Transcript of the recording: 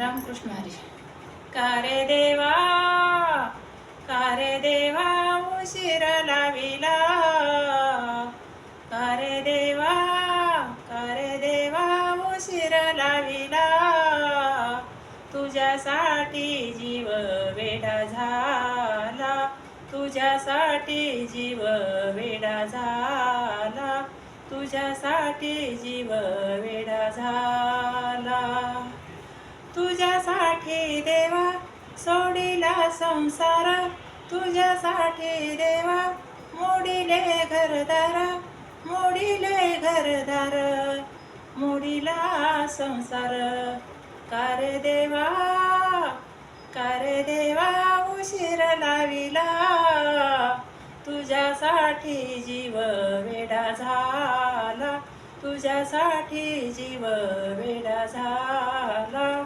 रामकृष्ण हरी. का रे देवा, का रे देवा उशीर लाविला, का रे देवा, का रे देवा उशीर लाविला, तुझ्यासाठी जीव वेडा झाला, तुझ्यासाठी जीव वेडा झाला, तुझ्यासाठी जीव वेडा झाला. तुझ्यासाठी देवा सोडिला संसार, तुझ्यासाठी देवा मोडिले घरदार, मोडिले घरदार, मोडिला संसार. का रे देवा, का रे देवा उशीर लाविला, तुझ्यासाठी जीव वेडा झाला, तुझ्यासाठी जीव वेडा झाला.